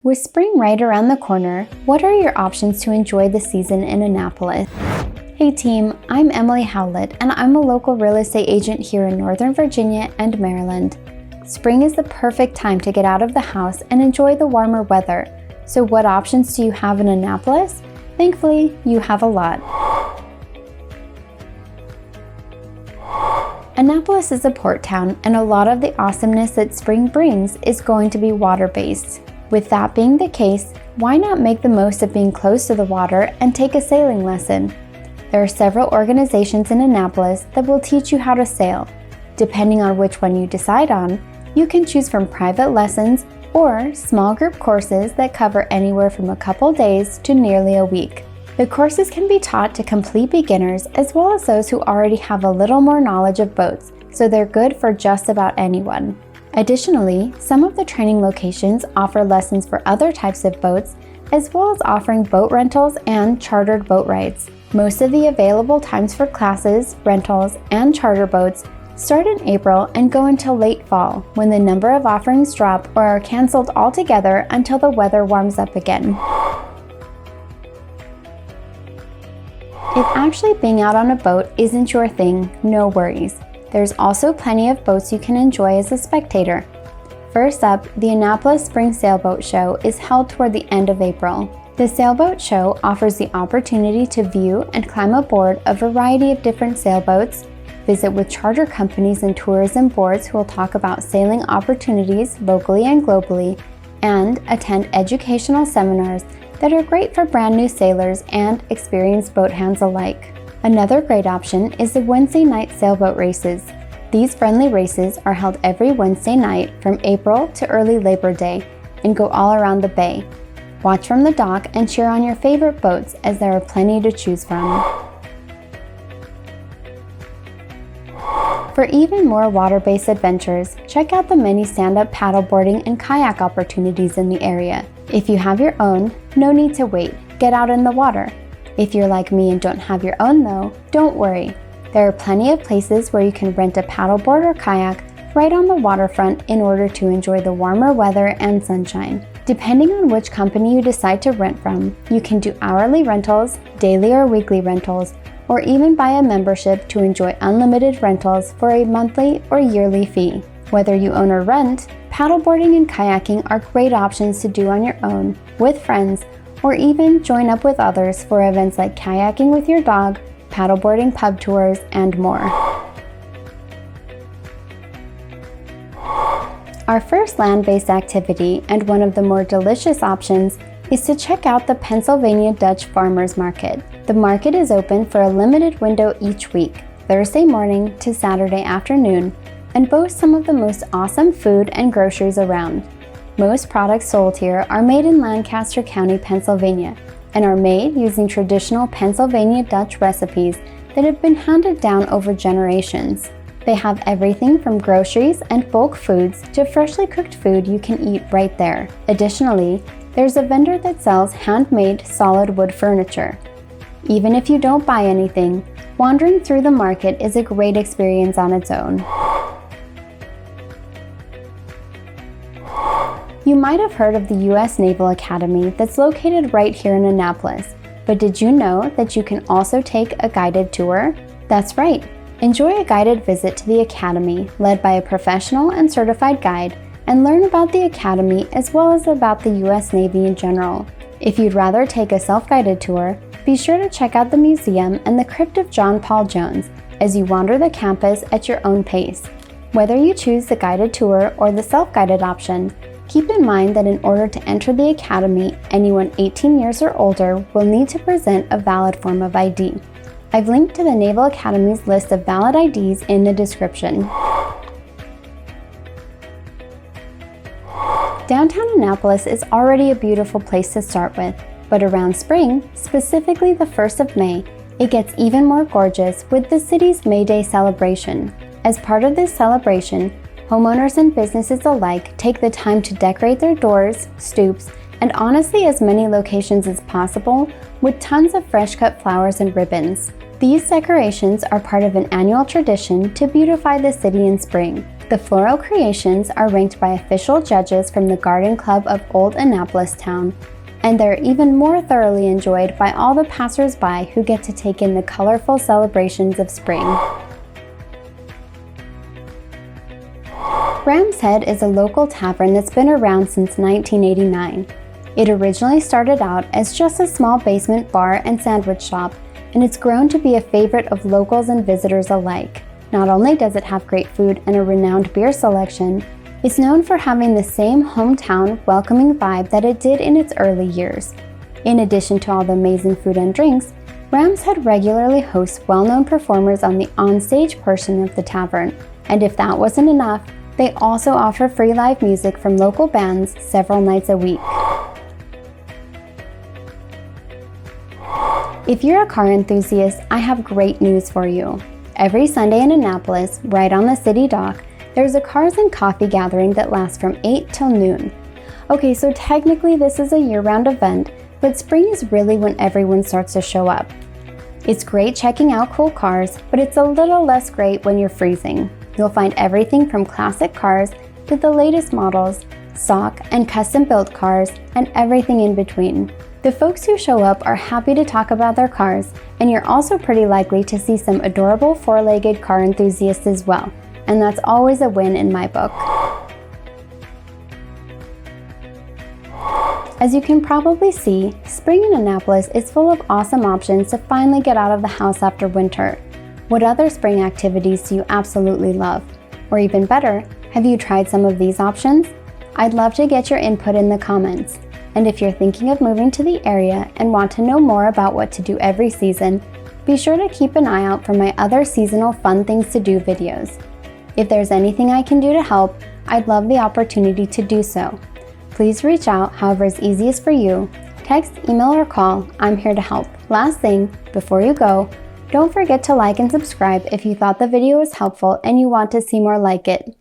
With spring right around the corner, what are your options to enjoy the season in Annapolis? Hey team, I'm Emily Howlett and I'm a local real estate agent here in Northern Virginia and Maryland. Spring is the perfect time to get out of the house and enjoy the warmer weather. So what options do you have in Annapolis? Thankfully, you have a lot. Annapolis is a port town, and a lot of the awesomeness that spring brings is going to be water-based. With that being the case, why not make the most of being close to the water and take a sailing lesson? There are several organizations in Annapolis that will teach you how to sail. Depending on which one you decide on, you can choose from private lessons or small group courses that cover anywhere from a couple days to nearly a week. The courses can be taught to complete beginners as well as those who already have a little more knowledge of boats, so they're good for just about anyone. Additionally, some of the training locations offer lessons for other types of boats, as well as offering boat rentals and chartered boat rides. Most of the available times for classes, rentals, and charter boats start in April and go until late fall, when the number of offerings drop or are canceled altogether until the weather warms up again. If actually being out on a boat isn't your thing, no worries. There's also plenty of boats you can enjoy as a spectator. First up, the Annapolis Spring Sailboat Show is held toward the end of April. The Sailboat Show offers the opportunity to view and climb aboard a variety of different sailboats, visit with charter companies and tourism boards who will talk about sailing opportunities locally and globally, and attend educational seminars that are great for brand new sailors and experienced boat hands alike. Another great option is the Wednesday night sailboat races. These friendly races are held every Wednesday night from April to early Labor Day and go all around the bay. Watch from the dock and cheer on your favorite boats, as there are plenty to choose from. For even more water-based adventures, check out the many stand-up paddleboarding and kayak opportunities in the area. If you have your own, no need to wait. Get out in the water. If you're like me and don't have your own though, don't worry. There are plenty of places where you can rent a paddleboard or kayak right on the waterfront in order to enjoy the warmer weather and sunshine. Depending on which company you decide to rent from, you can do hourly rentals, daily or weekly rentals, or even buy a membership to enjoy unlimited rentals for a monthly or yearly fee. Whether you own or rent, paddleboarding and kayaking are great options to do on your own, with friends, or even join up with others for events like kayaking with your dog, paddleboarding pub tours, and more. Our first land-based activity, and one of the more delicious options, is to check out the Pennsylvania Dutch Farmers Market. The market is open for a limited window each week, Thursday morning to Saturday afternoon, and boasts some of the most awesome food and groceries around. Most products sold here are made in Lancaster County, Pennsylvania, and are made using traditional Pennsylvania Dutch recipes that have been handed down over generations. They have everything from groceries and bulk foods to freshly cooked food you can eat right there. Additionally, there's a vendor that sells handmade solid wood furniture. Even if you don't buy anything, wandering through the market is a great experience on its own. You might have heard of the U.S. Naval Academy that's located right here in Annapolis, but did you know that you can also take a guided tour? That's right. Enjoy a guided visit to the Academy, led by a professional and certified guide, and learn about the Academy as well as about the U.S. Navy in general. If you'd rather take a self-guided tour, be sure to check out the museum and the crypt of John Paul Jones as you wander the campus at your own pace. Whether you choose the guided tour or the self-guided option, keep in mind that in order to enter the Academy, anyone 18 years or older will need to present a valid form of ID. I've linked to the Naval Academy's list of valid IDs in the description. Downtown Annapolis is already a beautiful place to start with, but around spring, specifically the 1st of May, it gets even more gorgeous with the city's May Day celebration. As part of this celebration, homeowners and businesses alike take the time to decorate their doors, stoops, and honestly as many locations as possible with tons of fresh cut flowers and ribbons. These decorations are part of an annual tradition to beautify the city in spring. The floral creations are ranked by official judges from the Garden Club of Old Annapolis Town, and they're even more thoroughly enjoyed by all the passers-by who get to take in the colorful celebrations of spring. Ram's Head is a local tavern that's been around since 1989. It originally started out as just a small basement bar and sandwich shop, and it's grown to be a favorite of locals and visitors alike. Not only does it have great food and a renowned beer selection, it's known for having the same hometown welcoming vibe that it did in its early years. In addition to all the amazing food and drinks, Ram's Head regularly hosts well-known performers on the onstage portion of the tavern, and if that wasn't enough, they also offer free live music from local bands several nights a week. If you're a car enthusiast, I have great news for you. Every Sunday in Annapolis, right on the city dock, there's a Cars and Coffee gathering that lasts from 8 till noon. Okay, so technically this is a year-round event, but spring is really when everyone starts to show up. It's great checking out cool cars, but it's a little less great when you're freezing. You'll find everything from classic cars to the latest models, stock and custom-built cars, and everything in between. The folks who show up are happy to talk about their cars, and you're also pretty likely to see some adorable four-legged car enthusiasts as well, and that's always a win in my book. As you can probably see, spring in Annapolis is full of awesome options to finally get out of the house after winter. What other spring activities do you absolutely love? Or even better, have you tried some of these options? I'd love to get your input in the comments. And if you're thinking of moving to the area and want to know more about what to do every season, be sure to keep an eye out for my other seasonal fun things to do videos. If there's anything I can do to help, I'd love the opportunity to do so. Please reach out however is easiest for you. Text, email, or call. I'm here to help. Last thing, before you go, don't forget to like and subscribe if you thought the video was helpful and you want to see more like it.